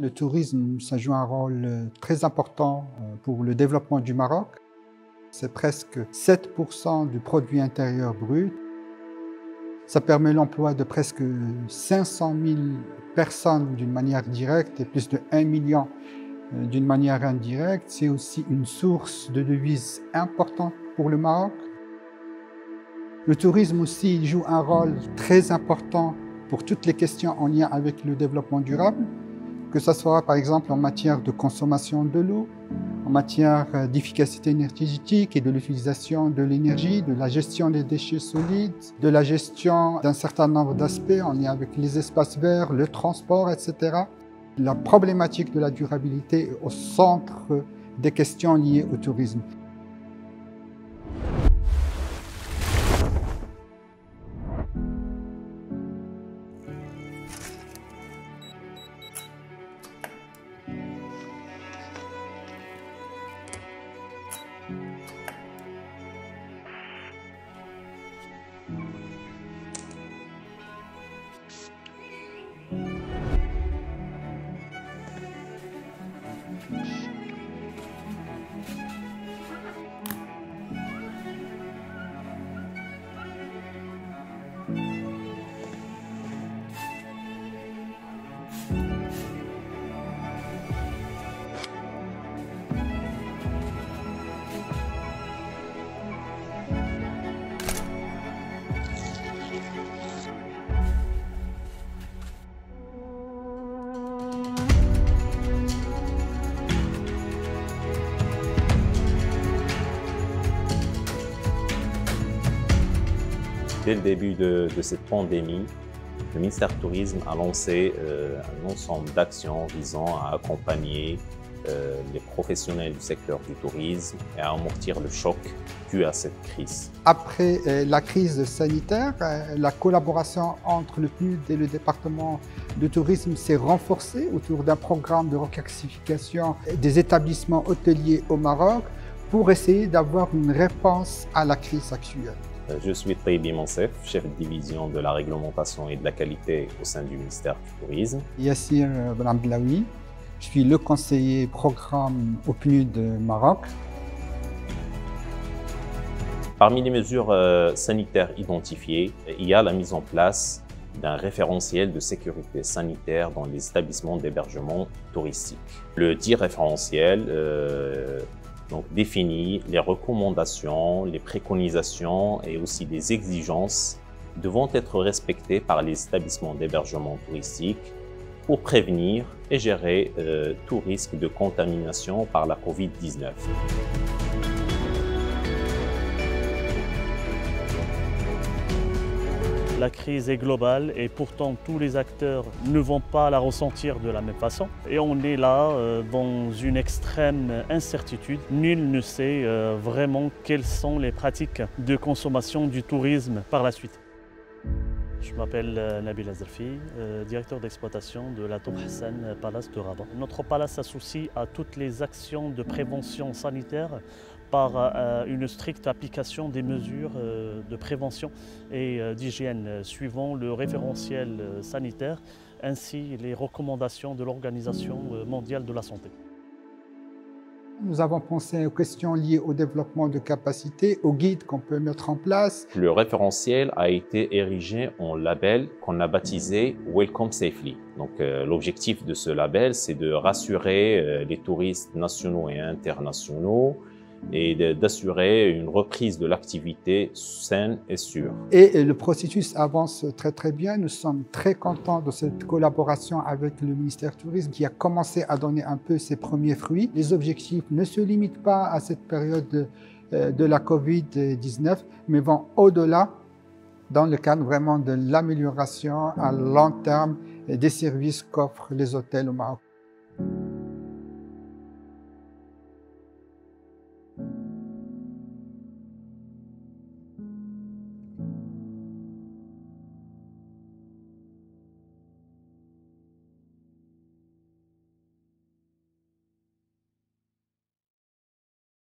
Le tourisme, ça joue un rôle très important pour le développement du Maroc. C'est presque 7% du produit intérieur brut. Ça permet l'emploi de presque 500 000 personnes d'une manière directe et plus de 1 million d'une manière indirecte. C'est aussi une source de devises importante pour le Maroc. Le tourisme aussi il joue un rôle très important pour toutes les questions en lien avec le développement durable, que ce soit par exemple en matière de consommation de l'eau, en matière d'efficacité énergétique et de l'utilisation de l'énergie, de la gestion des déchets solides, de la gestion d'un certain nombre d'aspects en lien avec les espaces verts, le transport, etc. La problématique de la durabilité est au centre des questions liées au tourisme. Dès le début de cette pandémie, le ministère du Tourisme a lancé un ensemble d'actions visant à accompagner les professionnels du secteur du tourisme et à amortir le choc dû à cette crise. Après la crise sanitaire, la collaboration entre le PNUD et le département de tourisme s'est renforcée autour d'un programme de reclassification des établissements hôteliers au Maroc pour essayer d'avoir une réponse à la crise actuelle. Je suis Taibi Monsef, chef de division de la réglementation et de la qualité au sein du ministère du Tourisme. Yassir Blamlaoui, je suis le conseiller programme au PNUD Maroc. Parmi les mesures sanitaires identifiées, il y a la mise en place d'un référentiel de sécurité sanitaire dans les établissements d'hébergement touristique. Le dit référentiel définit les recommandations, les préconisations et aussi les exigences devant être respectées par les établissements d'hébergement touristique pour prévenir et gérer tout risque de contamination par la Covid-19. La crise est globale et pourtant tous les acteurs ne vont pas la ressentir de la même façon. Et on est là dans une extrême incertitude. Nul ne sait vraiment quelles sont les pratiques de consommation du tourisme par la suite. Je m'appelle Nabil Azerfi, directeur d'exploitation de la Tour Hassan Palace de Rabat. Notre palace s'associe à toutes les actions de prévention sanitaire par une stricte application des mesures de prévention et d'hygiène suivant le référentiel sanitaire ainsi les recommandations de l'Organisation mondiale de la santé. Nous avons pensé aux questions liées au développement de capacités, aux guides qu'on peut mettre en place. Le référentiel a été érigé en label qu'on a baptisé Welcome Safely. Donc l'objectif de ce label, c'est de rassurer les touristes nationaux et internationaux et d'assurer une reprise de l'activité saine et sûre. Et le processus avance très bien. Nous sommes très contents de cette collaboration avec le ministère du Tourisme qui a commencé à donner un peu ses premiers fruits. Les objectifs ne se limitent pas à cette période de la Covid-19, mais vont au-delà dans le cadre vraiment de l'amélioration à long terme des services qu'offrent les hôtels au Maroc.